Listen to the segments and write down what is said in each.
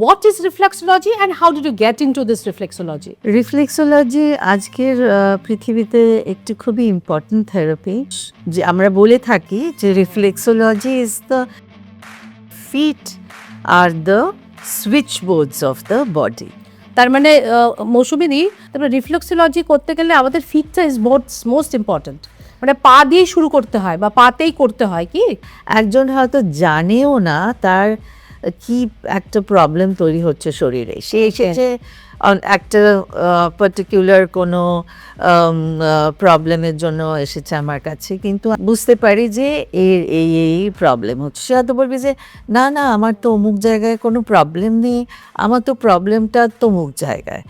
What is reflexology and how did you get into this reflexology? Reflexology আজকের পৃথিবীতে একটি খুবই ইম্পর্ট্যান্ট থেরাপি। যে আমরা বলে থাকি যে reflexology is the feet are the switch boards of the body. তার মানে মৌসুমিদি, তারপরে রিফ্লেক্সোলজি করতে গেলে আমাদের ফিটটা ইজ মোস্ট ইম্পর্ট্যান্ট, মানে পা দিয়েই শুরু করতে হয় বা পাতেই করতে হয় কি? একজন হয়তো জানেও না তার কি একটা প্রবলেম তৈরি হচ্ছে শরীরে, সে এসেছে একটা পার্টিকুলার কোনো প্রবলেমের জন্য এসেছে আমার কাছে, কিন্তু বুঝতে পারি যে এর এই প্রবলেম হচ্ছে। সে হয়তো বলবে যে না না, আমার তো অমুক জায়গায় কোনো প্রবলেম নেই, আমার তো প্রবলেমটা তমুক জায়গায়।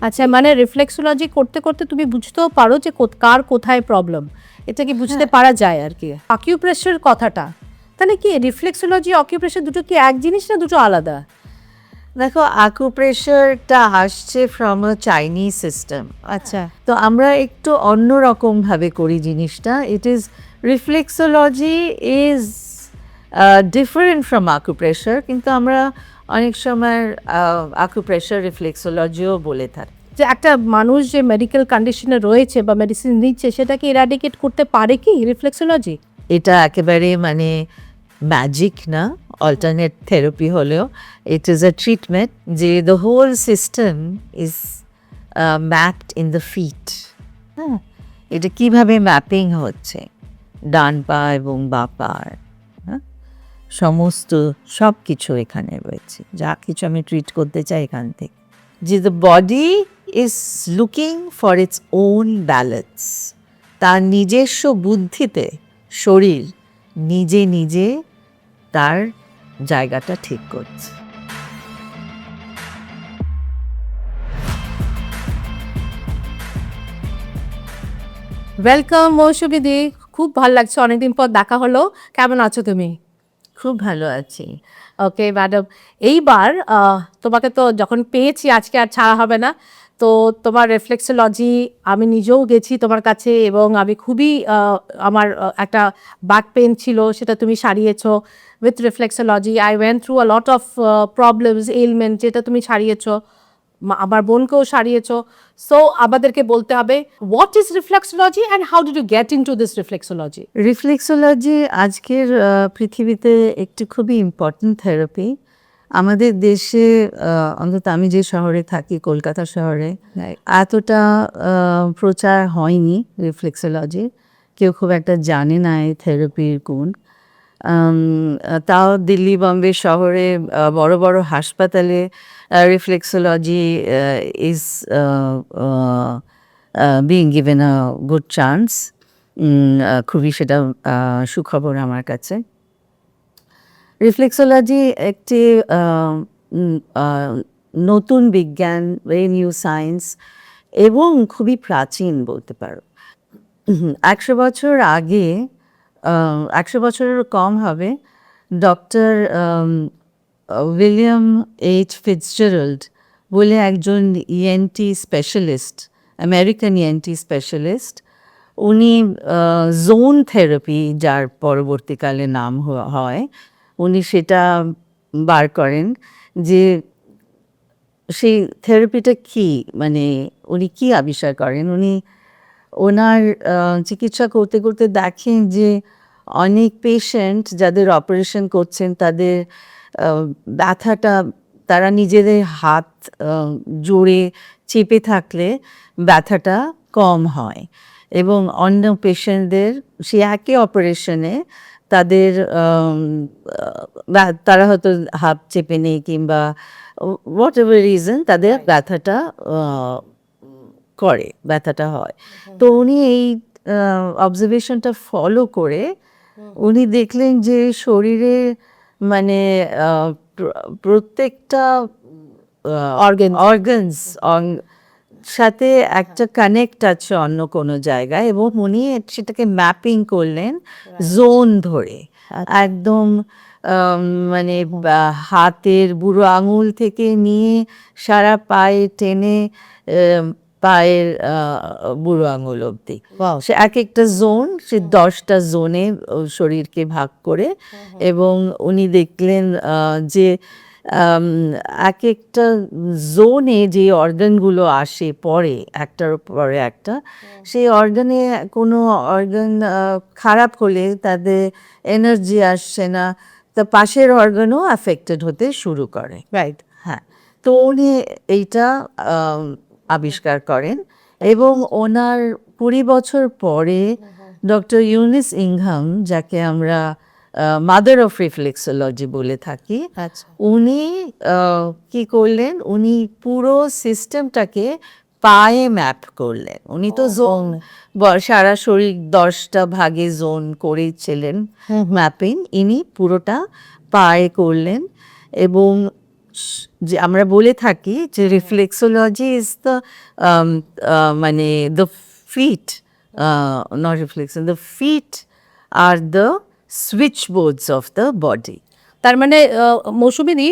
আচ্ছা, মানে রিফ্লেক্সোলজি করতে করতে তুমি বুঝতেও পারো যে কার কোথায় প্রবলেম, এটা কি বুঝতে পারা যায় আর কি। অকিউপ্রেশার কথাটা, তাহলে কি রিফ্লেক্সোলজি অকিউপ্রেশার দুটো কি এক জিনিস না দুটো আলাদা? দেখো, আকুপ্রেশারটা আসছে ফ্রম আ চাইনিজ সিস্টেম। আচ্ছা, তো আমরা একটু অন্যরকমভাবে করি জিনিসটা। It is reflexology is different from acupressure, কিন্তু আমরা অনেক সময় আকুপ্রেশার রিফ্লেক্সোলজিও বলে থাকি। যে একটা মানুষ যে মেডিকেল কন্ডিশনে রয়েছে বা মেডিসিন নিচ্ছে, সেটাকে ইরাডিকেট করতে পারে কি রিফ্লেক্সোলজি? এটা একেবারে মানে ম্যাজিক না, অল্টারনেট থেরাপি হলেও ইট ইজ আ ট্রিটমেন্ট যে the whole system is mapped in the feet. হ্যাঁ, এটা কীভাবে ম্যাপিং হচ্ছে ডান পা এবং বা পার, হ্যাঁ, সমস্ত সব কিছু এখানে রয়েছে। যা কিছু আমি ট্রিট করতে চাই এখান থেকে, যে the body is looking for its own balance. তার নিজস্ব বুদ্ধিতে শরীর নিজে নিজে তার জায়গাটা ঠিক করছে। ওয়েলকাম মৌসুমিদি, খুব ভালো লাগছে, অনেকদিন পর দেখা হলো। কেমন আছো তুমি? খুব ভালো আছি। ওকে ম্যাডাম, এইবার তোমাকে তো যখন পেয়েছি আজকে আর ছাড়া হবে না। তো তোমার রিফ্লেক্সোলজি, আমি নিজেও গেছি তোমার কাছে এবং আমি খুবই আমার একটা ব্যাক পেন ছিল, সেটা তুমি সারিয়েছো with reflexology. I went through a lot of problems, ailment, যেটা তুমি সারিয়েছো, আমার বোনকেও সারিয়েছো। সো আমাদেরকে বলতে হবে, what is reflexology and how did you get into this reflexology? Reflexology আজকের পৃথিবীতে একটি খুবই ইম্পর্ট্যান্ট থেরাপি। আমাদের দেশে অন্তত আমি যে শহরে থাকি, কলকাতা শহরে, এতটা প্রচার হয়নি রিফ্লেক্সোলজি। কেউ খুব একটা জানে না এই থেরাপির গুণ। তাও দিল্লি, বম্বে শহরে বড় বড় হাসপাতালে reflexology is being given a good chance. খুবই সেটা সুখবর আমার কাছে। রিফ্লেক্সোলজি একটি নতুন বিজ্ঞান, ভেরি নিউ সায়েন্স, এবং খুবই প্রাচীন বলতে পারো। 100 বছর আগে, 100 বছরেরও কম হবে, ডক্টর উইলিয়াম এইচ ফিটজেরাল্ড বলে একজন ENT specialist, American ENT specialist, উনি জোন থেরাপি, যার পরবর্তীকালে নাম হয়, উনি সেটা বার করেন যে সেই থেরাপিটা কী, মানে উনি কী আবিষ্কার করেন। উনি ওনার চিকিৎসা করতে করতে দেখেন যে অনেক পেশেন্ট যাদের অপারেশন করছেন তাদের ব্যথাটা, তারা নিজেদের হাত জোরে চেপে থাকলে ব্যথাটা কম হয়, এবং অন্য পেশেন্টদের সেই একই অপারেশনে তাদের তারা হয়তো হাত চেপে নেই কিংবা হোয়াট এভার রিজন, তাদের ব্যথাটা ব্যথাটা হয়। তো উনি এই অবজারভেশনটা ফলো করে উনি দেখলেন যে শরীরে মানে প্রত্যেকটা অর্গানস সাথে একটা কানেক্ট আছে অন্য কোনো জায়গায়, এবং উনি সেটাকে ম্যাপিং করলেন জোন ধরে। একদম মানে হাতের বুড়ো আঙুল থেকে নিয়ে সারা পায়ে টেনে পায়ের বুড়ো আঙুল অবধি। সে এক একটা জোন, সে 10টা জোনে শরীরকে ভাগ করে, এবং উনি দেখলেন যে এক একটা জোনে যে অর্গানগুলো আসে পরে একটার পরে একটা, সেই অর্গানে কোনো অর্গান খারাপ হলে তাদের এনার্জি আসছে না, তা পাশের অর্গানও অ্যাফেক্টেড হতে শুরু করে। রাইট। হ্যাঁ, তো উনি এইটা আবিষ্কার করেন, এবং ওনার 20 বছর পরে ডক্টর ইউনিস ইংহাম, যাকে আমরা মাদার অফ রিফ্লেক্সোলজি বলে থাকি, আচ্ছা। উনি কি করলেন, উনি পুরো সিস্টেমটাকে পায়ে ম্যাপ করলেন। উনি তো জোন, সারা শরীর 10টা ভাগে জোন করেছিলেন ম্যাপিং, ইনি পুরোটা পায়ে করলেন। এবং যে আমরা বলে থাকি যে রিফ্লেক্সোলজি ইজ দ্য মানে the feet, not reflection, the feet are the switch boards of the body. তার মানে মৌসুমিদি,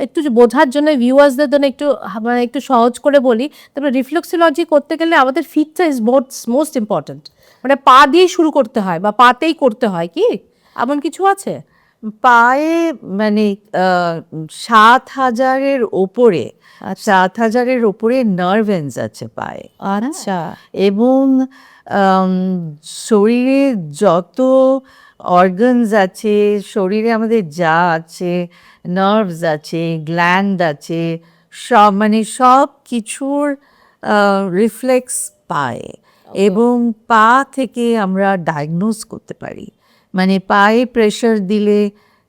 একটু যে বোঝার জন্য ভিউয়ার্সদের জন্য একটু মানে একটু সহজ করে বলি, তারপরে রিফ্লেক্সোলজি করতে গেলে আমাদের ফিটটা ইজ মোস্ট ইম্পর্ট্যান্ট, মানে পা দিয়েই শুরু করতে হয় বা পাতেই করতে হয়, কি এমন কিছু আছে? পায়ে মানে 7,000-এর ওপরে, 7,000-এর ওপরে নার্ভ এন্ডস আছে পায়ে। আচ্ছা। এবং শরীরে যত অর্গানস আছে, শরীরে আমাদের যা আছে, নার্ভস আছে, গ্ল্যান্ড আছে, সব মানে সব কিছুর রিফ্লেক্স পায়ে, এবং পা থেকে আমরা ডায়াগনোজ করতে পারি। মানে পায়ে প্রেশার দিলে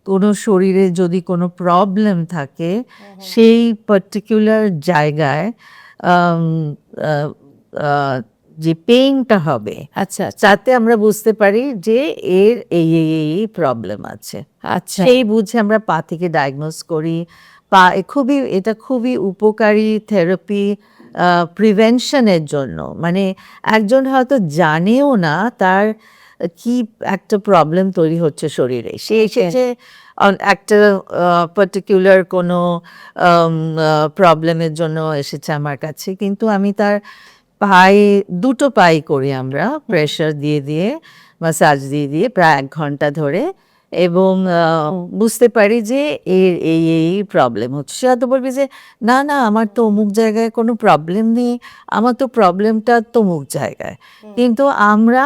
কোনো শরীরে যদি কোনো প্রবলেম থাকে, সেই পার্টিকুলার জায়গায় যে পেইনটা হবে, আচ্ছা। তাতে আমরা বুঝতে পারি যে এর এই প্রবলেম আছে। আচ্ছা। সেই বুঝে আমরা পা থেকে ডায়াগনোজ করি। পা এটা খুবই উপকারী থেরাপি প্রিভেনশনের জন্য। মানে একজন হয়তো জানেও না তার কি একটা প্রবলেম তৈরি হচ্ছে শরীরে, সে এসেছে একটা পার্টিকুলার কোনো প্রবলেমের জন্য এসেছে আমার কাছে, কিন্তু আমি তার পায়ে, দুটো পায়ে করি আমরা প্রেশার দিয়ে দিয়ে, মাসাজ দিয়ে দিয়ে প্রায় 1 ঘন্টা ধরে, এবং বুঝতে পারি যে এর এই প্রবলেম হচ্ছে। সে হয়তো বলবে যে না না, আমার তো অমুক জায়গায় কোনো প্রবলেম নেই, আমার তো প্রবলেমটা তমুক জায়গায়, কিন্তু আমরা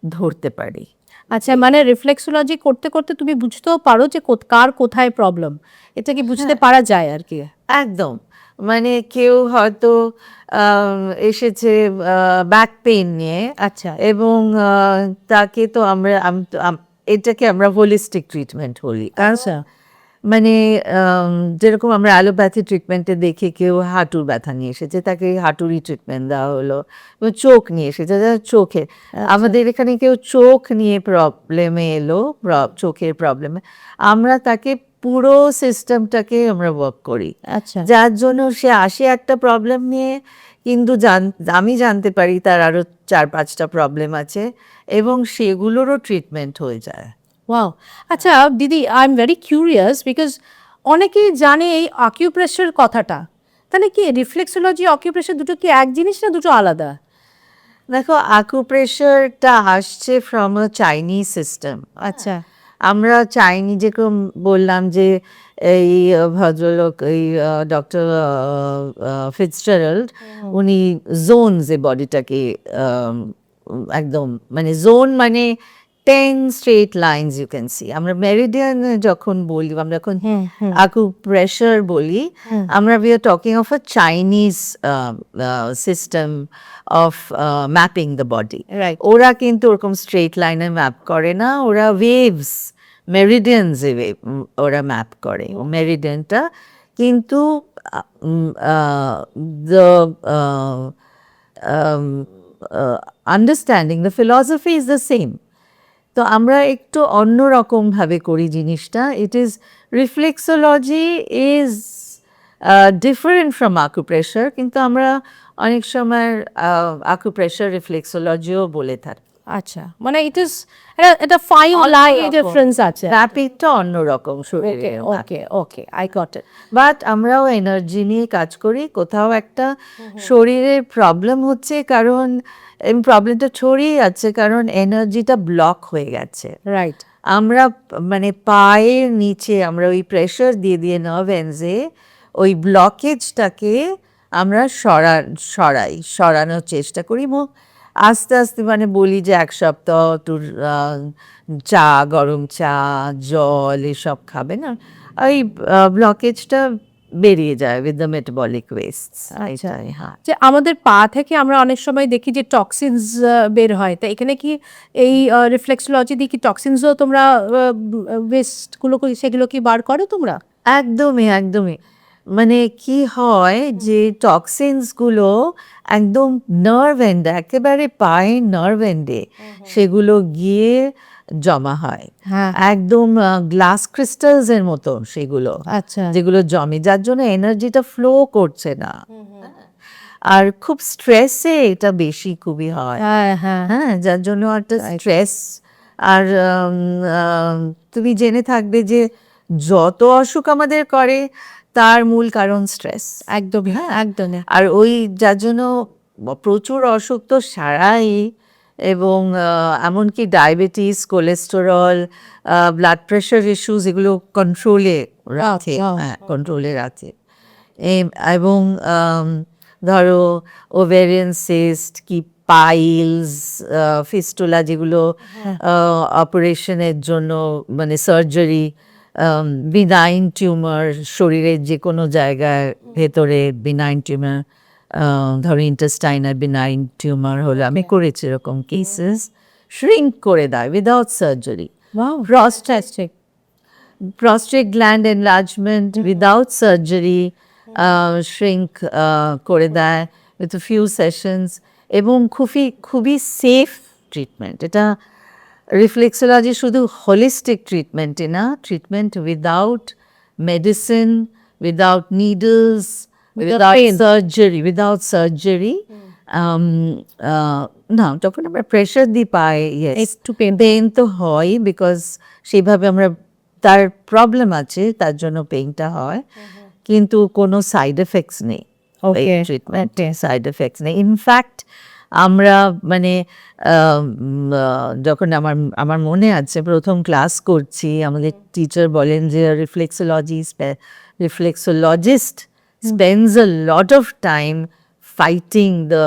ধরতে পারি। আচ্ছা, মানে রিফ্লেক্সোলজি করতে করতে তুমি বুঝতেও পারো যে কার কোথায় প্রবলেম, এটা কি বুঝতে পারা যায় আর কি? একদম, মানে কেউ হয়তো এসেছে ব্যাক পেইন নিয়ে, আচ্ছা। এবং তাকে তো এটাকে আমরা হোলিস্টিক ট্রিটমেন্ট বলি। আচ্ছা। মানে যেরকম আমরা অ্যালোপ্যাথি ট্রিটমেন্টে দেখি, কেউ হাঁটুর ব্যথা নিয়ে এসেছে, তাকে হাঁটুরই ট্রিটমেন্ট দেওয়া হলো। চোখ নিয়ে এসেছে, চোখে, আমাদের এখানে কেউ চোখ নিয়ে প্রবলেমে এলো, চোখের প্রবলেমে, আমরা তাকে পুরো সিস্টেমটাকে আমরা ওয়ার্ক করি। আচ্ছা। যার জন্য সে আসে একটা প্রবলেম নিয়ে, কিন্তু আমি জানতে পারি তার আরো 4-5টা প্রবলেম আছে, এবং সেগুলোরও ট্রিটমেন্ট হয়ে যায়। ওয়াও। আচ্ছা দিদি, I am very curious because অনেকেই জানে এই অকিউপ্রেশার কথাটা, তাহলে কি রিফ্লেক্সোলজি অকিউপ্রেশার দুটো কি এক জিনিস না দুটো আলাদা? দেখো, আকুপ্রেশারটা আসছে ফ্রম আ চাইনিজ সিস্টেম। আচ্ছা। আমরা চাইনি, যেরকম বললাম যে এই ভদ্রলোক, এই ডক্টর ফিটজেরাল্ড, উনি জোনস এ বডিটাকে একদম, মানে জোন মানে 10 straight lines you can see. আমরা মেরিডিয়ান যখন বলি, আমরা যখন আকুপ্রেশার বলি, আমরা we are talking of a Chinese system of mapping the body. Right. ওরা কিন্তু ওরকম স্ট্রেট লাইনে ম্যাপ করে না, ওরা ওয়েভস, মেরিডিয়ানসে ওরা ম্যাপ করে। মেরিডিয়ানটা কিন্তু the understanding, the philosophy is the same. তো আমরা একটু অন্যরকমভাবে করি জিনিসটা। It is, reflexology is different from acupressure, কিন্তু আমরা অনেক সময় আকুপ্রেশার রিফ্লেক্সোলজিও বলে থাকি। আচ্ছা, মানে ইট ইজ এটা ফাইন লাইন ডিফারেন্স আছে। র্যাপিডটা অন্যরকম শরীরে। ওকে ওকে, আই গট ইট। বাট আমরাও এনার্জি নিয়ে কাজ করি। কোথাও একটা শরীরের প্রবলেম হচ্ছে, কারণ প্রবলেমটা ছড়িয়ে যাচ্ছে কারণ এনার্জিটা ব্লক হয়ে গেছে। রাইট। আমরা মানে পায়ের নিচে আমরা ওই প্রেশার দিয়ে দিয়ে নার্ভ এন্ডসে ওই ব্লকেজটাকে আমরা সরানোর চেষ্টা করি এবং আস্তে আস্তে মানে বলি যে এক সপ্তাহ তোর চা, গরম চা, জল এসব খাবে না, ওই ব্লকেজটা বেরিয়ে যায় উইথ দ্য মেটাবলিক ওয়েস্ট। আচ্ছা, হ্যাঁ, যে আমাদের পা থেকে আমরা অনেক সময় দেখি যে টক্সিনস বের হয়, তা এখানে কি এই রিফ্লেক্সোলজি দিয়ে কি টক্সিনসও তোমরা ওয়েস্টগুলো সেগুলো কি বার করো তোমরা? একদমই একদমই, মানে কি হয় যে টক্সিনসগুলো একদম নার্ভ এন্ডে, একেবারে পায়ের নার্ভ এন্ডে সেগুলো গিয়ে জমা হয়, হ্যাঁ। একদম গ্লাস ক্রিস্টালস এর মতো সেগুলো, আচ্ছা। যেগুলো জমে, যার জন্য এনার্জিটা ফ্লো করছে না। আর খুব স্ট্রেসে এটা বেশি খুবই হয়। হ্যাঁ হ্যাঁ হ্যাঁ, যার জন্য একটা স্ট্রেস। আর তুমি জেনে থাকবে যে যত অসুখ আমাদের করে তার মূল কারণ স্ট্রেস। একদমই, হ্যাঁ একদমই। আর ওই যার জন্য প্রচুর অসুখ তো সারাই, এবং এমনকি diabetes, cholesterol, blood pressure issues এগুলো কন্ট্রোলে রাখে, হ্যাঁ কন্ট্রোলে রাখে। এবং ধরো ওভেরিয়ান সিস্ট কি পাইলস, ফিস্টুলা, যেগুলো অপারেশনের জন্য মানে সার্জারি, বিনাইন টিউমার, শরীরের যে কোনো জায়গায় ভেতরে বিনাইন টিউমার, ধরো ইন্টেস্টাইনাল বিনাইন টিউমার হলে আমি করেছি এরকম কেসেস, শ্রিঙ্ক করে দেয় without surgery. Prostate gland enlargement without surgery shrink করে দেয় উইথ ফিউ সেশনস, এবং খুবই সেফ ট্রিটমেন্ট এটা। রিফ্লেক্সোলজি শুধু হোলিস্টিক ট্রিটমেন্টই না, treatment without medicine, without needles, without surgery. না, যখন আমরা প্রেশার দিই পায়ে, একটু পেন তো হয়, বিকজ সেইভাবে আমরা, তার প্রবলেম আছে তার জন্য পেইনটা হয়, কিন্তু কোনো সাইড এফেক্টস নেই ট্রিটমেন্ট, সাইড এফেক্টস নেই। ইনফ্যাক্ট আমরা মানে যখন আমার মনে আছে প্রথম ক্লাস করছি, আমাদের টিচার বলেন যে রিফ্লেক্সোলজিস্ট spends a lot of time fighting the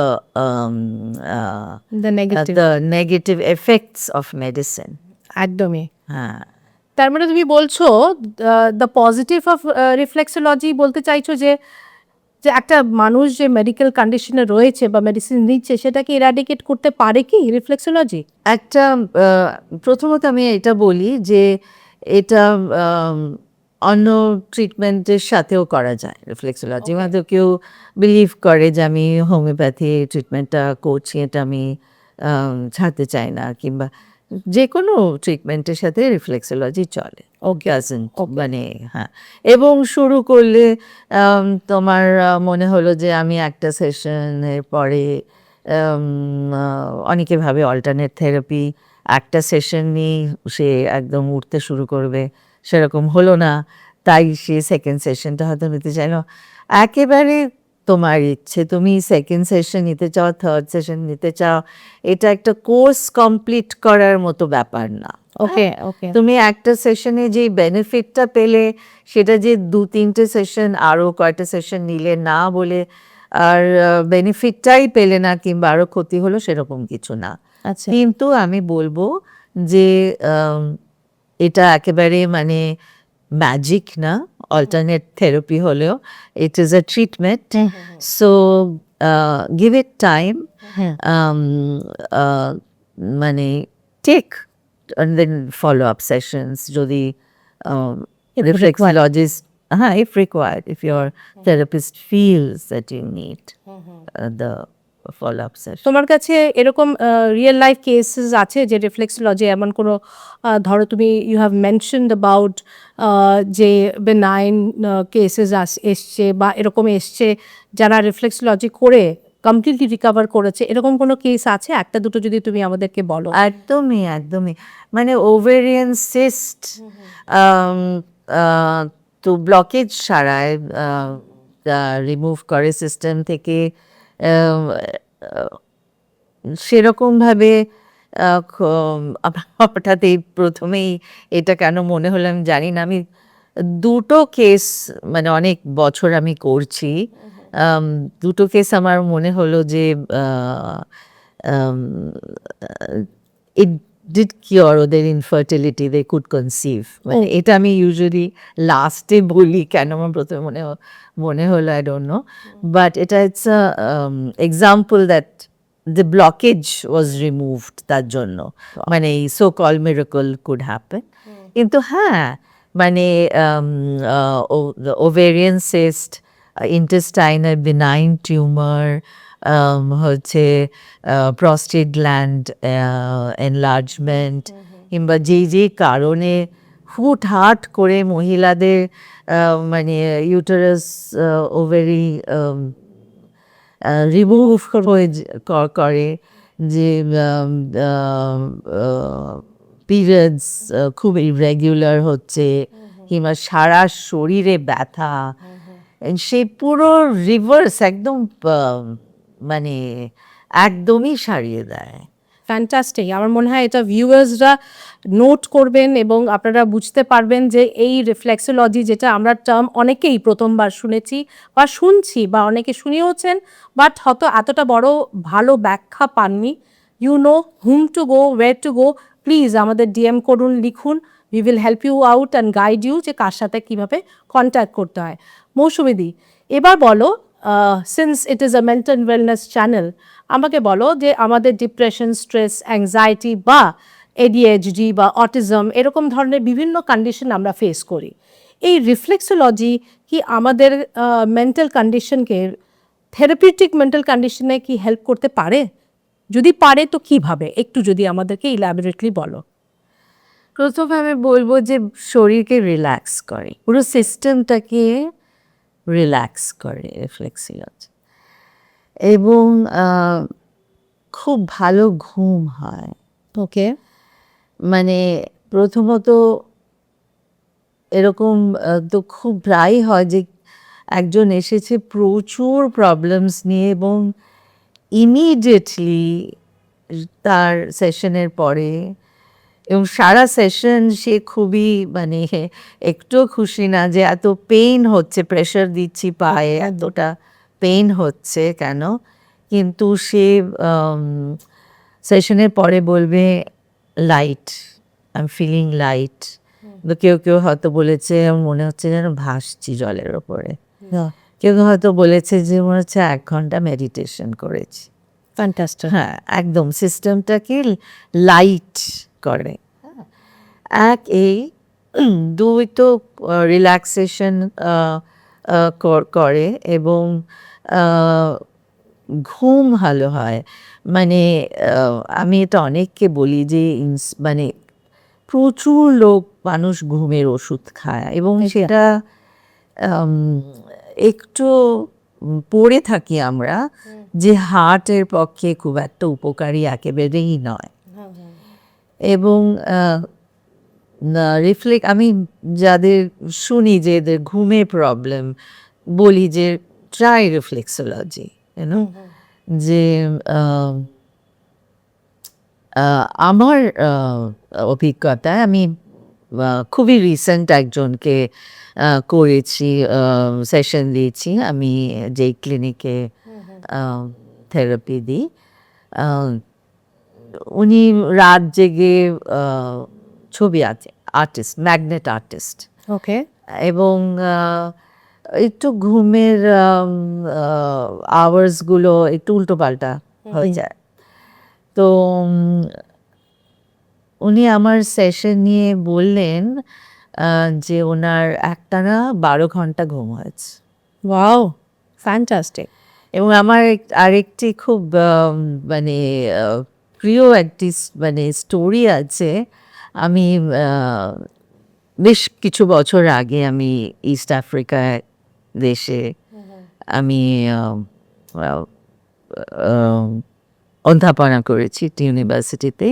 negative effects of medicine. একদমই। হ্যাঁ, তার মানে তুমি বলছো দ্য পজিটিভ অফ রিফ্লেক্সোলজি, বলতে চাইছো যে যে একটা মানুষ যে মেডিকেল কন্ডিশনে রয়েছে বা মেডিসিন নিচ্ছে সেটাকে ইরাডিকেট করতে পারে কি রিফ্লেক্সোলজি? একটা প্রথমত আমি এটা বলি যে এটা অন্য ট্রিটমেন্টের সাথেও করা যায় রিফ্লেক্সোলজি। হয়তো কেউ বিলিভ করে যে আমি হোমিওপ্যাথি ট্রিটমেন্টটা করছি, এটা আমি ছাড়তে চাই না, কিংবা যে কোনো ট্রিটমেন্টের সাথে রিফ্লেক্সোলজি চলে, মানে হ্যাঁ। এবং শুরু করলে তোমার মনে হলো যে আমি একটা সেশনের পরে, অনেকে ভাবে অল্টারনেট থেরাপি, একটা সেশন নিয়ে সে একদম উঠতে শুরু করবে, সেরকম হলো না, তাই সে সেকেন্ড সেশনটা হয়তো নিতে চাইলো। একেবারে তোমার ইচ্ছে, তুমি সেকেন্ড সেশন নিতে চাও, থার্ড সেশন নিতে চাও, এটা একটা কোর্স কমপ্লিট করার মতো ব্যাপার না। ওকে ওকে, তুমি একটা সেশনে যে বেনিফিটটা পেলে সেটা যে 2-3টে সেশন আরও কয়টা সেশন নিলে না বলে আর বেনিফিটটাই পেলে না, কিংবা আরও ক্ষতি হলো, সেরকম কিছু না। আচ্ছা, কিন্তু আমি বলবো যে এটা একেবারে মানে ম্যাজিক না, অল্টারনেট থেরাপি হলেও it is a treatment. So give it time, মানে take and then follow up sessions যদি reflexologist, if required, if your therapist feels that you need the follow up session. তোমার কাছে এরকম real life cases আছে যে reflexology এমন কোনো, ধরো তুমি ইউ হ্যাভ মেনশনড অ্যাবাউট যে বেনাইন কেসেস এসছে বা এরকম এসছে যারা রিফ্লেক্সোলজি করে কমপ্লিটলি রিকভার করেছে, এরকম কোনো কেস আছে? একটা দুটো যদি তুমি আমাদেরকে বলো। একদমই মানে ওভেরিয়ান সিস্ট তো ব্লকেজ সারায়, রিমুভ করে সিস্টেম থেকে। আহ, সেরকমভাবে আমার হঠাৎ এই প্রথমেই এটা কেন মনে হলো আমি জানি না। আমি দুটো কেস মানে অনেক বছর আমি করছি, দুটো কেস আমার মনে হলো যে ইট ডিড কিওর ওদের ইনফার্টিলিটি, দে কুড কনসিভ। মানে এটা আমি ইউজুয়ালি লাস্টে বলি, কেন আমার প্রথমে মনে হলো আই ডোন্ট নো, বাট এটা it's a example that the blockage was removed তার জন্য, মানে so call miracle could happen. কিন্তু হ্যাঁ মানে ovarian cyst, intestinal benign tumour, হচ্ছে প্রস্টেট গ্ল্যান্ড এনলার্জমেন্ট, কিংবা যে কারণে হুটহাট করে মহিলাদের মানে ইউটারাস ওভারি রিমুভ করে, যে পিরিয়ডস খুব ইরেগুলার হচ্ছে, কিংবা সারা শরীরে ব্যথা, সেই পুরো রিভার্স একদম মানে একদমই সারিয়ে দেয়। ফ্যান্টাস্টিক। আমার মনে হয় এটা ভিউয়ার্সরা নোট করবেন এবং আপনারা বুঝতে পারবেন যে এই রিফ্লেক্সোলজি, যেটা আমরা টার্ম অনেকেই প্রথমবার শুনেছি বা শুনছি বা অনেকে শুনিয়েওছেন, বাট হয়তো এতটা বড় ভালো ব্যাখ্যা পাননি। You know whom to go, where to go, please আমাদের ডিএম করুন, লিখুন, we will help you out and guide you যে কার সাথে কীভাবে কন্ট্যাক্ট করতে হয়। মৌসুমীদি, এবার বলো, since it is a mental wellness channel, আমাকে বলো যে আমাদের ডিপ্রেশন, স্ট্রেস, অ্যাংজাইটি বা এডিএইচডি বা অটিজম এরকম ধরনের বিভিন্ন কন্ডিশন আমরা ফেস করি। এই রিফ্লেক্সোলজি কি আমাদের মেন্টাল কন্ডিশনকে, থেরাপিউটিক মেন্টাল কন্ডিশনে কি হেল্প করতে পারে? যদি পারে তো কিভাবে, একটু যদি আমাদেরকে ইলাবোরেটলি বলো। প্রথমে আমি বলবো যে শরীরকে রিল্যাক্স করে, পুরো সিস্টেমটাকে রিল্যাক্স করে রিফ্লেক্সোলজি, এবং খুব ভালো ঘুম হয়। ওকে। মানে প্রথমত এরকম তো খুব প্রায়ই হয় যে একজন এসেছে প্রচুর প্রবলেমস নিয়ে, এবং ইমিডিয়েটলি তার সেশনের পরে এবং সারা সেশন সে খুবই মানে একটু খুশি না যে এত পেইন হচ্ছে, প্রেশার দিচ্ছি পায়ে, এতটা পেইন হচ্ছে কেন। কিন্তু সে সেশনের পরে বলবে light, I am feeling light. কেউ কেউ হয়তো বলেছে মনে হচ্ছে যেন ভাসছি জলের ওপরে, কেউ হয়তো বলেছে যে মনে হচ্ছে 1 ঘন্টা মেডিটেশন করেছি। ফ্যান্টাস্টিক। হ্যাঁ, একদম সিস্টেমটাকে লাইট করে। এই 2 তো রিল্যাক্সেশন করে, এবং ঘুম ভালো হয়। মানে আমি এটা অনেককে বলি যে মানে প্রচুর মানুষ ঘুমের ওষুধ খায়, এবং সেটা একটু পড়ে থাকি আমরা যে হার্টের পক্ষে খুব একটা উপকারী একেবারেই নয়। এবং আমি যাদের শুনি যে এদের ঘুমের প্রবলেম, বলি যে ট্রাই রিফ্লেক্সোলজি, যে আমার অভিজ্ঞতায় আমি খুবই রিসেন্ট একজনকে করেছি, সেশন দিয়েছি আমি যেই ক্লিনিকে থেরাপি দিই। উনি রাত জেগে ছবি আর্টিস্ট, ম্যাগনেট আর্টিস্ট। ওকে। এবং একটু ঘুমের আওয়ার্সগুলো একটু উল্টোপাল্টা হয়ে যায়। তো উনি আমার সেশন নিয়ে বললেন যে ওনার একটানা 12 ঘন্টা ঘুম হয়েছে। Wow, fantastic. এবং আমার আরেকটি খুব মানে প্রিয় একটি মানে স্টোরি আছে। আমি বেশ কিছু বছর আগে আমি ইস্ট আফ্রিকা দেশে আমি অধ্যাপনা করেছি ইউনিভার্সিটিতে,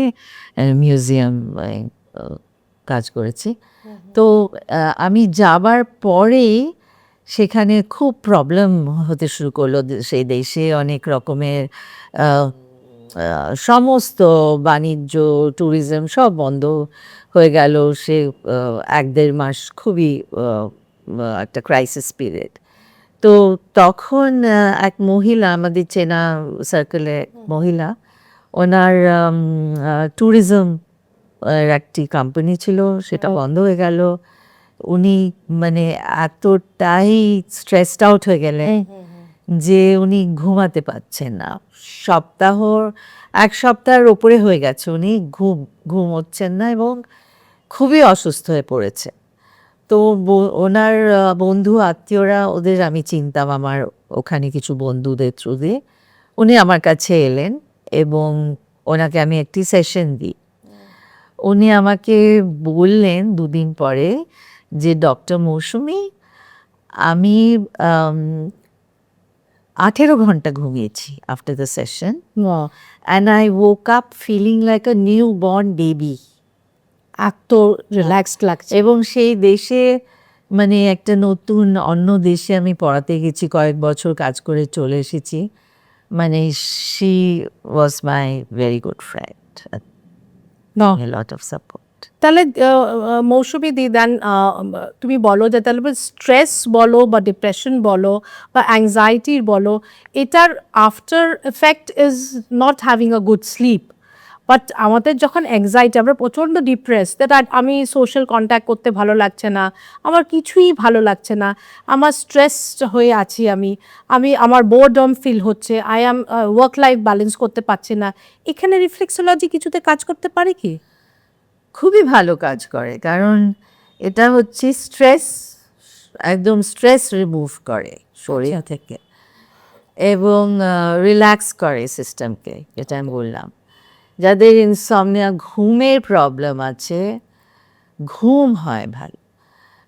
মিউজিয়াম কাজ করেছি। তো আমি যাবার পরেই সেখানে খুব প্রবলেম হতে শুরু করলো। সেই দেশে অনেক রকমের সমস্ত বাণিজ্য, ট্যুরিজম সব বন্ধ হয়ে গেল। সে ১-১.৫ মাস খুবই একটা ক্রাইসিস পিরিয়ড। তো তখন এক মহিলা, আমাদের চেনা সার্কেলে মহিলা, ওনার ট্যুরিজম একটি কোম্পানি ছিল, সেটা বন্ধ হয়ে গেল। উনি মানে এতটাই স্ট্রেসড আউট হয়ে গেলেন যে উনি ঘুমাতে পারছেন না। এক সপ্তাহের ওপরে হয়ে গেছে উনি ঘুম হচ্ছেন না এবং খুবই অসুস্থ হয়ে পড়েছে। তো ওনার বন্ধু আত্মীয়রা, ওদের আমি চিনতাম আমার ওখানে কিছু বন্ধুদের থ্রু দিয়ে, উনি আমার কাছে এলেন এবং ওনাকে আমি একটি সেশন দিই। উনি আমাকে বললেন ২ দিন পরে যে, ডক্টর মৌসুমী, আমি ১৮ ঘন্টা ঘুমিয়েছি after the session, and I woke up feeling like a new born baby. এত রিল্যাক্সড লাগছে। এবং সেই দেশে মানে একটা নতুন অন্য দেশে আমি পড়াতে গেছি, কয়েক বছর কাজ করে চলে এসেছি। মানে she was my very good friend, a lot of support. তাহলে মৌসুমী দি দেন তুমি বলো যে তাহলে স্ট্রেস বলো বা ডিপ্রেশন বলো বা অ্যাংজাইটির বলো, এটার after effect is not having a good sleep. But আমাদের যখন অ্যাংজাইটি, আমরা প্রচণ্ড ডিপ্রেস, দ্যাট আমি সোশ্যাল কন্ট্যাক্ট করতে ভালো লাগছে না, আমার কিছুই ভালো লাগছে না, আমার স্ট্রেসড হয়ে আছি, আমি আমার বোরডম ফিল হচ্ছে, I am work life balance করতে পারছি না, এখানে রিফ্লেক্সোলজি কিছুতে কাজ করতে পারে কি? খুবই ভালো কাজ করে, কারণ এটা হচ্ছে একদম স্ট্রেস রিমুভ করে শরীর থেকে এবং রিল্যাক্স করে সিস্টেমকে, যেটা আমি বললাম। যাদের ইনসমনিয়া, ঘুমের প্রবলেম আছে, ঘুম হয় ভালো।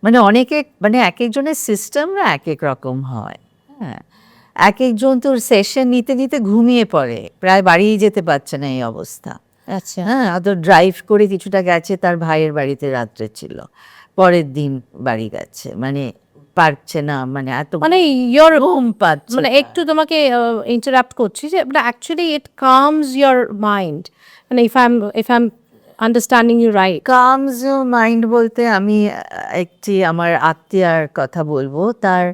মানে এক একজনের সিস্টেম না এক এক রকম হয়। হ্যাঁ, এক একজন তো সেশন নিতে নিতে ঘুমিয়ে পড়ে, প্রায় বাড়িই যেতে পারছে না, এই অবস্থা। আচ্ছা, হ্যাঁ, অত ড্রাইভ করে কিছুটা গেছে, তার ভাইয়ের বাড়িতে রাত্রে ছিল, পরের দিন বাড়ি গেছে, মানে পারছে না, মানে এত মানে ইয়োর ঘুম পাচ্ছে মানে না। একটু তোমাকে ইন্টারাপ্ট করছি যে actually it comes your mind, মানে if I am understanding you right. Comes mind বলতে আমি একটি আমার আত্মীয়ার কথা বলবো। তার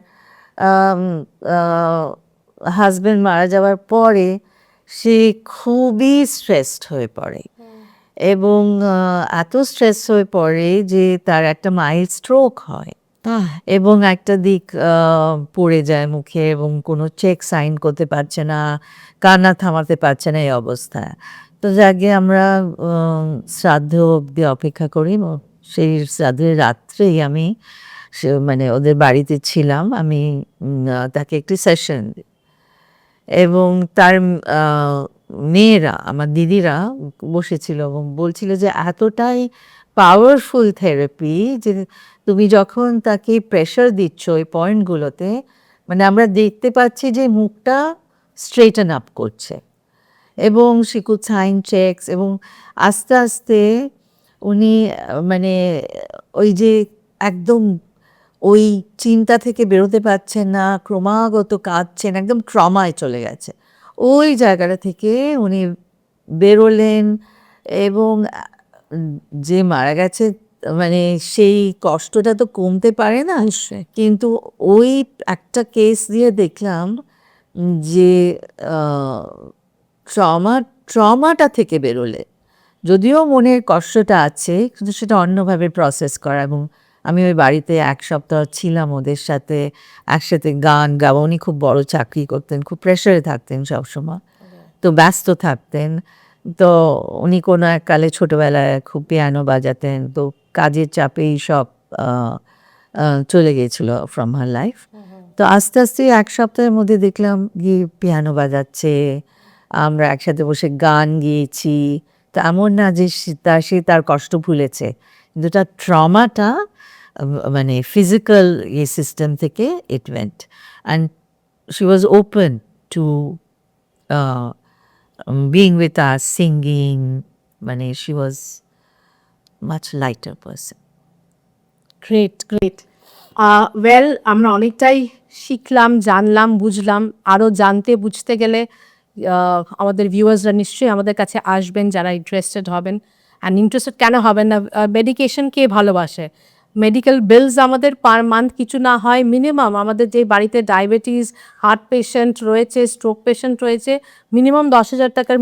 হাজবেন্ড মারা যাওয়ার পরে সে খুবই স্ট্রেসড হয়ে পড়ে এবং এত স্ট্রেস হয়ে পড়ে যে তার একটা মাইল্ড স্ট্রোক হয় এবং একটা দিক পড়ে যায় মুখে এবং কোনো চেক সাইন করতে পারছে না, কান্না থামাতে পারছে না, এই অবস্থায়। তো যাকে আমরা শ্রাদ্ধ অবধি অপেক্ষা করি। সেই শ্রাদ্ধের রাত্রেই আমি মানে ওদের বাড়িতে ছিলাম, আমি তাকে একটি সেশন দিই এবং তার মেয়েরা, আমার দিদিরা বসেছিল এবং বলছিল যে এতটাই পাওয়ারফুল থেরাপি যে তুমি যখন তাকে প্রেশার দিচ্ছ ওই পয়েন্টগুলোতে, মানে আমরা দেখতে পাচ্ছি যে মুখটা স্ট্রেটেন আপ করছে এবং she could sign checks এবং আস্তে আস্তে উনি মানে ওই যে একদম ওই চিন্তা থেকে বেরোতে পারছেন না, ক্রমাগত কাঁদছেন, একদম ট্রমায় চলে গেছে। ওই জায়গাটা থেকে উনি বেরোলেন এবং যে মারা গেছে মানে সেই কষ্টটা তো কমতে পারে না, কিন্তু ওই একটা কেস দিয়ে দেখলাম যে ট্রমাটা থেকে বেরোলে, যদিও মনের কষ্টটা আছে কিন্তু সেটা অন্যভাবে প্রসেস করা। এবং আমি ওই বাড়িতে ১ সপ্তাহ ছিলাম ওদের সাথে, একসাথে গান গাওয়া। উনি খুব বড় চাকরি করতেন, খুব প্রেশারে থাকতেন সবসময়, তো ব্যস্ত থাকতেন। তো উনি কোনো এককালে ছোটোবেলায় খুব পিয়ানো বাজাতেন, তো কাজের চাপেই সব চলে গিয়েছিল ফ্রম হার লাইফ। তো আস্তে আস্তে ১ সপ্তাহের মধ্যে দেখলাম গিয়ে পিয়ানো বাজাচ্ছে, আমরা একসাথে বসে গান গেয়েছি। তো এমন না যে সে তার কষ্ট ভুলেছে, কিন্তু তার ট্রমাটা মানে ফিজিক্যাল সিস্টেম থেকে it went and she was open to being with us, singing, মানে she was much lighter person. Great great well আমরা অনেকটাই শিখলাম, জানলাম, বুঝলাম। আরও জানতে বুঝতে গেলে আমাদের ভিউয়ার্সরা নিশ্চয়ই আমাদের কাছে আসবেন, যারা ইন্টারেস্টেড হবেন। অ্যান্ড ইন্টারেস্টেড কেন হবেন না? মেডিকেশন কে ভালোবাসে? মেডিকেল বিলস আমাদের পার মান্থ কিছু না হয় মিনিমাম, আমাদের যে বাড়িতে ডায়াবেটিস, হার্ট পেশেন্ট রয়েছে, স্ট্রোক পেশেন্ট রয়েছে, মিনিমাম 10,000 টাকার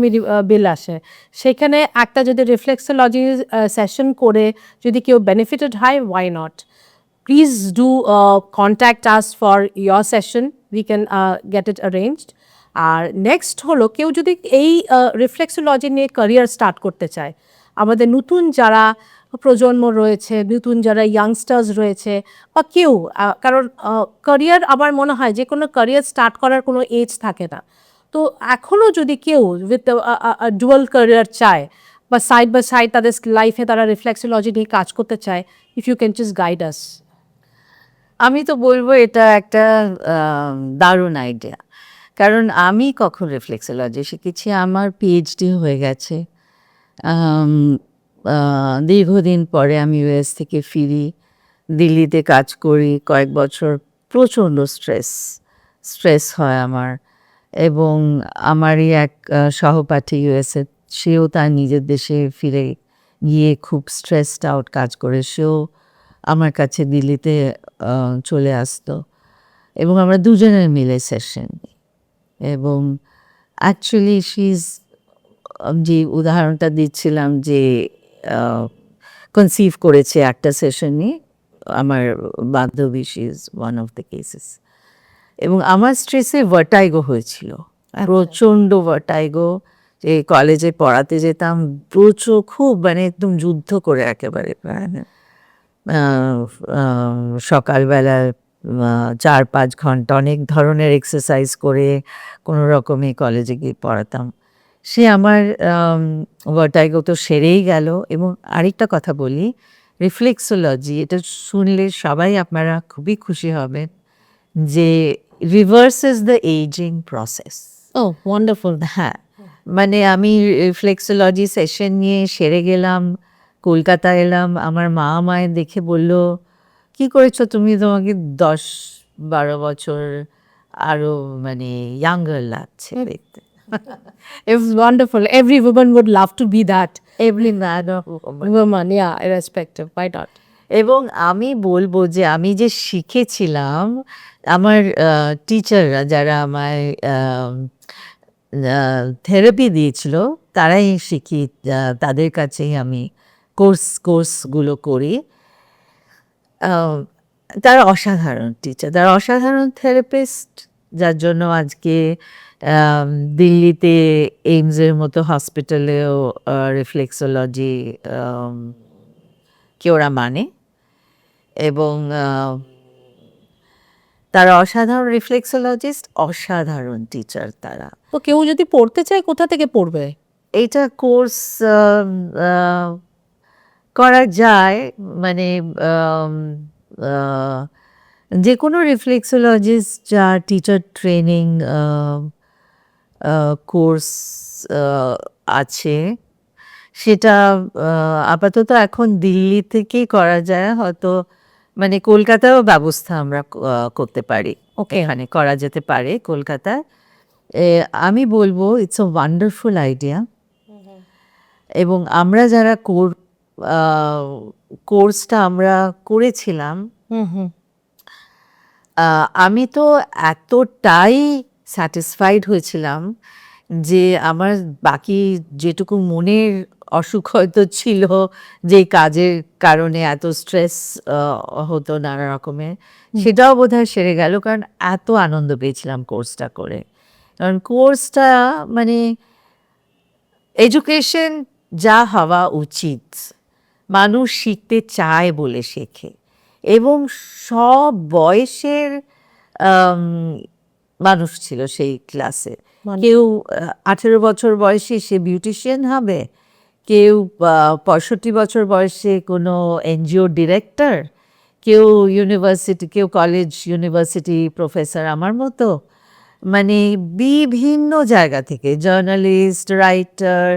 বিল আসে। সেখানে একটা যদি রিফ্লেক্সোলজি সেশন করে যদি কেউ বেনিফিটেড হয়, why not? Please do contact us for your session. We can get it arranged. আর নেক্সট হলো, কেউ যদি এই রিফ্লেক্সোলজি নিয়ে ক্যারিয়ার স্টার্ট করতে চায়, আমাদের নতুন যারা প্রজন্ম রয়েছে, নতুন যারা ইয়াংস্টার্স রয়েছে, বা কেউ, কারণ ক্যারিয়ার আমার মনে হয় যে কোনো ক্যারিয়ার স্টার্ট করার কোনো এজ থাকে না। তো এখনও যদি কেউ উইথ ডুয়াল ক্যারিয়ার চায় বা সাইড বাই সাইড তাদের লাইফে তারা রিফ্লেক্সোলজি নিয়ে কাজ করতে চায়, if you can just guide us. আমি তো বলবো এটা একটা দারুণ আইডিয়া, কারণ আমি কখন রিফ্লেক্সোলজি শিখেছি, আমার পিএইচডি হয়ে গেছে। দীর্ঘদিন পরে আমি ইউএস থেকে ফিরি, দিল্লিতে কাজ করি কয়েক বছর, প্রচণ্ড স্ট্রেস হয় আমার। এবং আমারই এক সহপাঠী ইউএসএ, সেও তার নিজের দেশে ফিরে গিয়ে খুব স্ট্রেসড আউট কাজ করে, সেও আমার কাছে দিল্লিতে চলে আসতো এবং আমরা দুজনের মিলে সেশন। এবং অ্যাকচুয়ালি যে উদাহরণটা দিচ্ছিলাম যে কনসিভ করেছে একটা সেশনে, আমার বান্ধবী, she is one of the cases. এবং আমার স্ট্রেসে ভার্টাইগো হয়েছিল, প্রচণ্ড ভার্টাইগো। যে কলেজে পড়াতে যেতাম, প্রচুর খুব মানে একদম যুদ্ধ করে একেবারে প্রায় সকালবেলা 4-5 ঘন্টা অনেক ধরনের এক্সারসাইজ করে কোনো রকমে কলেজে গিয়ে পড়াতাম। সে আমার ভার্টাইগো তো সেরেই গেল। এবং আরেকটা কথা বলি, রিফ্লেক্সোলজি, এটা শুনলে সবাই আপনারা খুবই খুশি হবেন যে reverses the ageing process. Oh wonderful. হ্যাঁ, মানে আমি রিফ্লেক্সোলজি সেশন নিয়ে সেরে গেলাম, কলকাতা এলাম, আমার মা মায়ের দেখে বলল, কি করেছো তুমি, তোমাকে 10-12 বছর আরো মানে ইয়াঙ্গার লাগছে দেখতে। It's wonderful. Every woman would love to be that. Every man Woman, yeah, irrespective. Why not? এবং আমি বলবো যে আমি যে শিখেছিলাম, আমার টিচাররা যারা আমায় থেরাপি দিয়েছিল, তারাই শিখি, তাদের কাছেই আমি কোর্সগুলো করি। তারা অসাধারণ টিচার, তারা অসাধারণ থেরাপিস্ট, যার জন্য আজকে দিল্লিতে এইমসের মতো হসপিটালেও রিফ্লেক্সোলজি কে ওরা মানে। এবং তারা অসাধারণ রিফ্লেক্সোলজিস্ট, অসাধারণ টিচার তারা। তো কেউ যদি পড়তে চায়, কোথা থেকে পড়বে? এইটা কোর্স করা যায়, মানে যে কোনো রিফ্লেক্সোলজিস্ট যা টিচার ট্রেনিং কোর্স আছে, সেটা আপাতত এখন দিল্লি থেকেই করা যায়। হয়তো মানে কলকাতায়ও ব্যবস্থা আমরা করতে পারি, এখানে করা যেতে পারে কলকাতায়। আমি বলবো ইটস আ ওয়ান্ডারফুল আইডিয়া। এবং আমরা যারা কোর্সটা আমরা করেছিলাম, আমি তো এতটাই স্যাটিসফাইড হয়েছিলাম যে আমার বাকি যেটুকু মনের অসুখ হয়তো ছিল, যে কাজের কারণে এত স্ট্রেস হতো নানা রকমের, সেটাও বোধহয় সেরে গেল, কারণ এত আনন্দ পেয়েছিলাম কোর্সটা করে। কারণ কোর্সটা মানে এডুকেশন যা হওয়া উচিত, মানুষ শিখতে চায় বলে শেখে, এবং সব বয়সের মানুষ ছিল সেই ক্লাসে। কেউ 18 বছর বয়সে সে বিউটিশিয়ান হবে, কেউ 65 বছর বয়সে কোনো এনজিও ডিরেক্টর, কেউ কলেজ ইউনিভার্সিটি প্রফেসর আমার মতো, মানে বিভিন্ন জায়গা থেকে জার্নালিস্ট, রাইটার,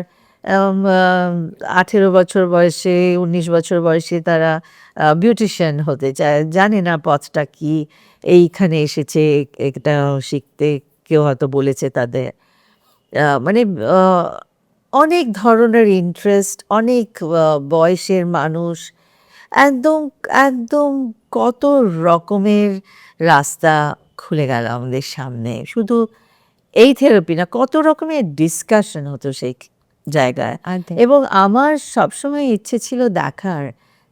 18 বছর বয়সে, 19 বছর বয়সে তারা বিউটিশিয়ান হতে চায়, জানে না পথটা কি, এইখানে এসেছে এটা শিখতে, কেউ হয়তো বলেছে তাদের। মানে অনেক ধরনের ইন্টারেস্ট, অনেক বয়সের মানুষ, একদম একদম কত রকমের রাস্তা খুলে গেল আমাদের সামনে। শুধু এই থেরাপি না, কত রকমের ডিসকাশন হতো সেই জায়গায়। এবং আমার সবসময় ইচ্ছে ছিল দেখার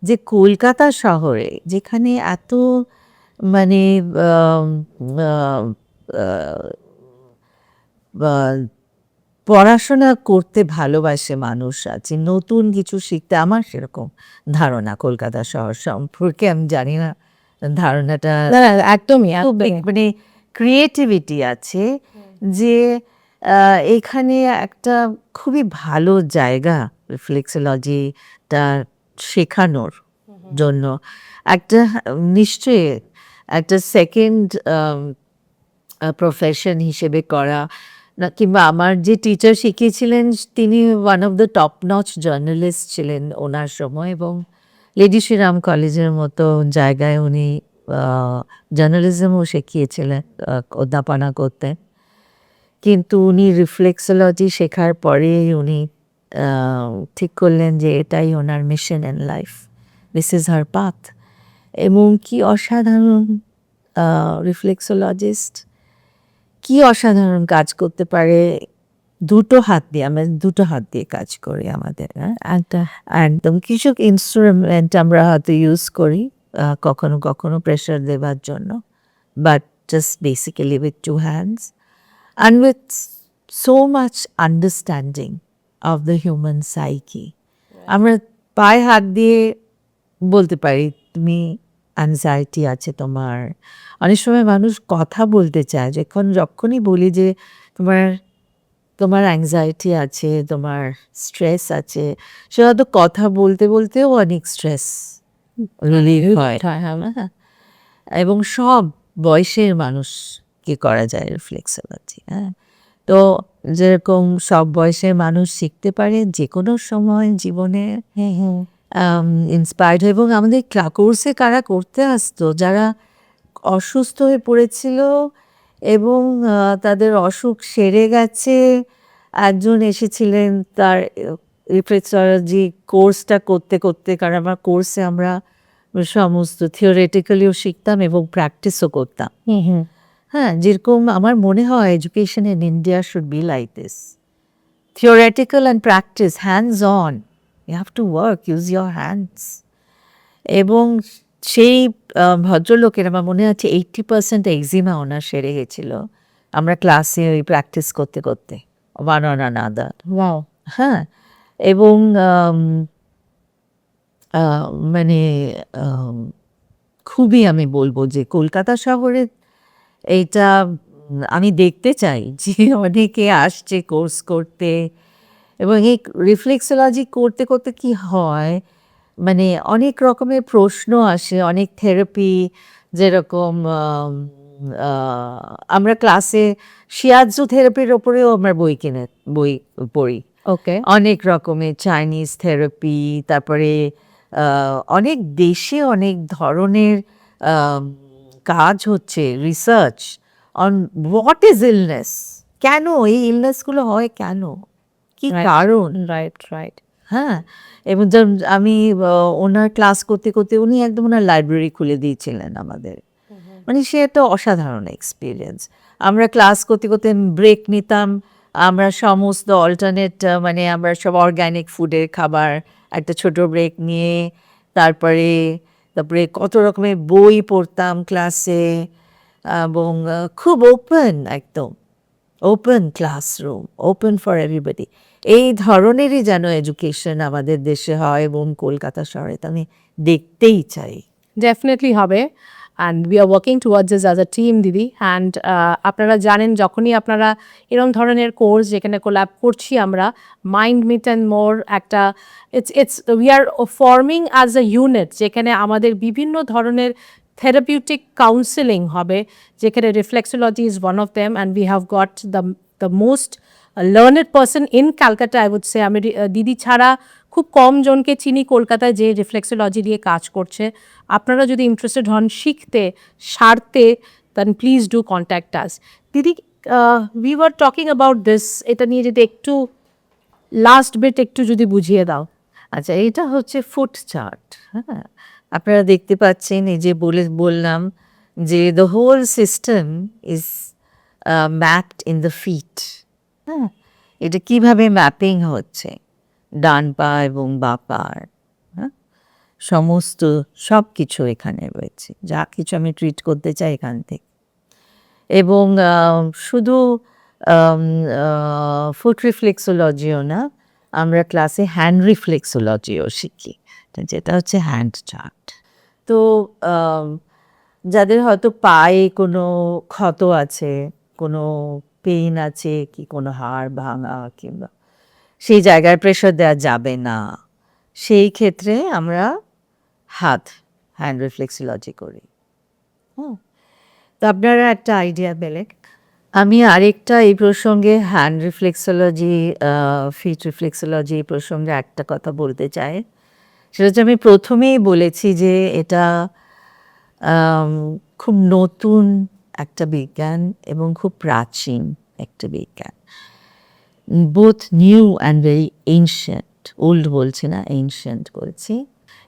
যে কলকাতা শহরে যেখানে এত মানে আম, আম, আহ, পড়াশোনা করতে ভালোবাসে মানুষ আছে, নতুন কিছু শিখতে, আমার সেরকম ধারণা কলকাতা শহর সম্পর্কে, আমি জানি না ধারণাটা না না, একদমই খুব একদমই। মানে ক্রিয়েটিভিটি আছে যে এখানে একটা খুবই ভালো জায়গা রিফ্লেক্সোলজিটা শেখানোর জন্য। একটা নিশ্চয়ই একটা সেকেন্ড প্রফেশন হিসেবে করা না, কিংবা আমার যে টিচার শিখিয়েছিলেন তিনি one of the top notch journalist ছিলেন ওনার সময়, এবং লেডি শ্রীরাম কলেজের মতো জায়গায় উনি জার্নালিজমও শিখিয়েছিলেন, অধ্যাপনা করতেন। কিন্তু উনি রিফ্লেক্সোলজি শেখার পরে উনি ঠিক করলেন যে এটাই ওনার mission in life, this is her path. এবং কি অসাধারণ রিফ্লেক্সোলজিস্ট, কি অসাধারণ কাজ করতে পারে দুটো হাত দিয়ে। আমরা দুটো হাত দিয়ে কাজ করি আমাদের, হ্যাঁ একদম। কিছু ইনস্ট্রুমেন্ট আমরা হয়তো ইউজ করি কখনো কখনো প্রেশার দেবার জন্য, but just basically with 2 hands and with so much understanding of the human psyche. আমরা পায়ে হাত দিয়ে বলতে পারি তুমি অ্যাংজাইটি আছে তোমার। অনেক সময় মানুষ কথা বলতে চায়, যখনই বলি যে তোমার তোমার অ্যাংজাইটি আছে, তোমার স্ট্রেস আছে, সে হয়তো কথা বলতে বলতেও অনেক স্ট্রেস রিলিভ হয়। হ্যাঁ, এবং সব বয়সের মানুষকে করা যায় রিফ্লেক্সোলজি। হ্যাঁ, তো যেরকম সব বয়সের মানুষ শিখতে পারে যে কোনো সময় জীবনে ইন্সপায়ার্ড হয়। এবং আমাদের কোর্সে কারা করতে আসতো, যারা অসুস্থ হয়ে পড়েছিল এবং তাদের অসুখ সেরে গেছে। একজন এসেছিলেন তার রিফ্লেক্সোলজি কোর্সটা করতে করতে, কারণ আমার কোর্সে আমরা সমস্ত থিওরিটিক্যালিও শিখতাম এবং প্র্যাকটিসও করতাম। হ্যাঁ, যেরকম আমার মনে হয় education in India should be like this, theoretical and practice, hands on, you have to work, use your hands. এবং সেই ভদ্রলোকের আমার মনে আছে 80% এক্সিমা ওনার সেরে গেছিল আমরা ক্লাসে ওই প্র্যাকটিস করতে করতে, ওয়ান অন আনাদার। ওয়াও। হ্যাঁ, এবং মানে খুবই আমি বলবো যে কলকাতা শহরে এইটা আমি দেখতে চাই যে অনেকে আসছে কোর্স করতে। এবং এই রিফ্লেক্সোলজি করতে করতে কি হয়, মানে অনেক রকমের প্রশ্ন আসে, অনেক থেরাপি, যেরকম আমরা ক্লাসে শিয়াৎজু থেরাপির ওপরেও আমরা বই পড়ি। ওকে। অনেক রকমের চাইনিজ থেরাপি, তারপরে অনেক দেশে অনেক ধরনের কাজ হচ্ছে, research on what is illness, কেন এই ইলনেসগুলো হয়, কেন, কি কারণ। রাইট। হ্যাঁ, এবং যেমন আমি ওনার ক্লাস করতে করতে উনি একদম ওনার লাইব্রেরি খুলে দিয়েছিলেন আমাদের। মানে সে একটা অসাধারণ এক্সপিরিয়েন্স। আমরা ক্লাস করতে করতে ব্রেক নিতাম, আমরা সমস্ত অল্টারনেট মানে আমরা সব অর্গ্যানিক ফুডের খাবার একটা ছোট ব্রেক নিয়ে তারপরে কত রকমের বই পড়তাম ক্লাসে। এবং খুব ওপেন, একদম open classroom, open for everybody. এই ধরনেরই যেন এডুকেশন আমাদের দেশে হয় এবং কলকাতা শহরে তো আমি দেখতেই চাই। ডেফিনেটলি হবে, and we are working towards this as a team দিদি। অ্যান্ড আপনারা জানেন যখনই আপনারা এরকম ধরনের কোর্স যেখানে কোল্যাব করছি আমরা, মাইন্ড মিট অ্যান্ড মোর একটা we are forming as a unit, যেখানে আমাদের বিভিন্ন ধরনের থেরাপিউটিক কাউন্সেলিং হবে, যেখানে reflexology is one of them, and we have got the most learned person in Calcutta, I would say. আমি দিদি ছাড়া খুব কম জনকে চিনি কলকাতায় যে রিফ্লেক্সোলজি নিয়ে কাজ করছে। আপনারা যদি ইন্টারেস্টেড হন শিখতে, সারতে, দেন প্লিজ ডু কন্ট্যাক্ট আস। দিদি, we were talking about this, এটা নিয়ে যদি একটু লাস্ট বিট একটু যদি বুঝিয়ে দাও। আচ্ছা, এটা হচ্ছে ফুট চার্ট। হ্যাঁ, আপনারা দেখতে পাচ্ছেন, এই যে বললাম যে the whole system is mapped in the feet. হ্যাঁ, এটা কিভাবে ম্যাপিং হচ্ছে ডান পা এবং বা পার, হ্যাঁ, সমস্ত সব কিছু এখানে রয়েছে, যা কিছু আমি ট্রিট করতে চাই এখান থেকে। এবং শুধু ফুট রিফ্লেক্সোলজিও না, আমরা ক্লাসে হ্যান্ড রিফ্লেক্সোলজিও শিখি, যেটা হচ্ছে হ্যান্ড চার্ট। তো যাদের হয়তো পায়ে কোনো ক্ষত আছে, কোনো পেইন আছে, কি কোনো হাড় ভাঙা কিংবা সেই জায়গায় প্রেশার দেওয়া যাবে না, সেই ক্ষেত্রে আমরা হ্যান্ড রিফ্লেক্সোলজি করি। তো আপনারা একটা আইডিয়া পেলেন। আমি আরেকটা এই প্রসঙ্গে হ্যান্ড রিফ্লেক্সোলজি, ফিট রিফ্লেক্সোলজি প্রসঙ্গে একটা কথা বলতে চাই। সেটা হচ্ছে, আমি প্রথমেই বলেছি যে এটা খুব নতুন একটা বিজ্ঞান এবং খুব প্রাচীন একটা বিজ্ঞান, both new and very ancient. Old বলছি না, এনশিয়েন্ট বলছি।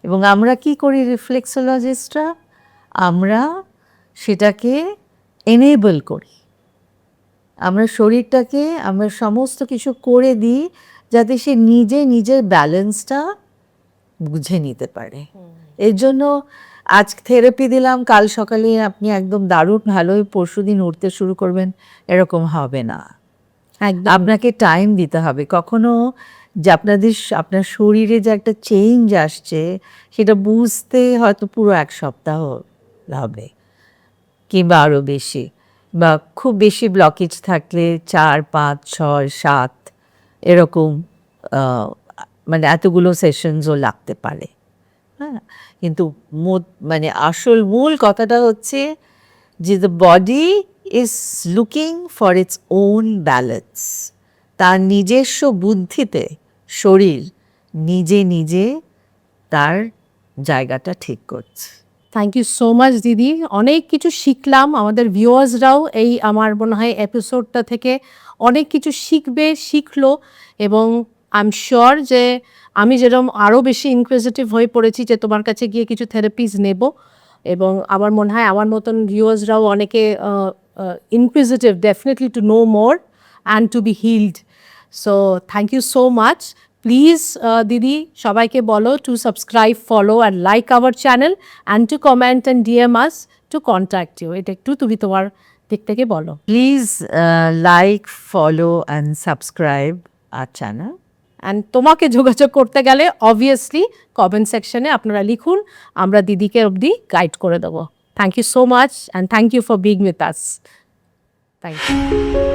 এবং আমরা কি করি রিফ্লেক্সোলজিস্টরা, আমরা সেটাকে এনেবল করি, আমরা শরীরটাকে আমরা সমস্ত কিছু করে দিই যাতে সে নিজের ব্যালেন্সটা বুঝে নিতে পারে। এর জন্য আজ থেরাপি দিলাম, কাল সকালে আপনি একদম দারুণ ভালোই পরশুদিন উঠতে শুরু করবেন, এরকম হবে না। আপনাকে টাইম দিতে হবে। কখনো যে আপনার শরীরে যে একটা চেঞ্জ আসছে সেটা বুঝতে হয়তো পুরো 1 সপ্তাহ হবে কিংবা আরও বেশি, বা খুব বেশি ব্লকেজ থাকলে 4, 5, 6, 7 এরকম মানে এতগুলো সেশনসও লাগতে পারে। হ্যাঁ, কিন্তু আসল মূল কথাটা হচ্ছে যে the body is looking for its own balance. তার নিজস্ব বুদ্ধিতে শরীর নিজে তার জায়গাটা ঠিক করছে। থ্যাংক ইউ সো মাচ দিদি, অনেক কিছু শিখলাম। আমাদের ভিউয়ার্সরাও এই আমার মনে হয় এপিসোডটা থেকে অনেক কিছু শিখলো, এবং আই এম শিওর যে আমি যেরকম আরও বেশি ইনকুইজিটিভ হয়ে পড়েছি যে তোমার কাছে গিয়ে কিছু থেরাপিজ নেব, এবং আমার মনে হয় আমার মতন ভিউয়ার্সরাও অনেকে inquisitive definitely to know more and to be healed. So thank you so much. Please দিদি সবাইকে বলো to subscribe, follow and like our channel, and to comment and DM us to contact you. এটা একটু তুমি তোমার দিক থেকে বলো। Please like, follow and subscribe our channel. And তোমাকে যোগাযোগ করতে গেলে অবভিয়াসলি কমেন্ট সেকশনে আপনারা লিখুন, আমরা দিদিকে অবধি গাইড করে দেবো। Thank you so much and thank you for being with us. Thank you.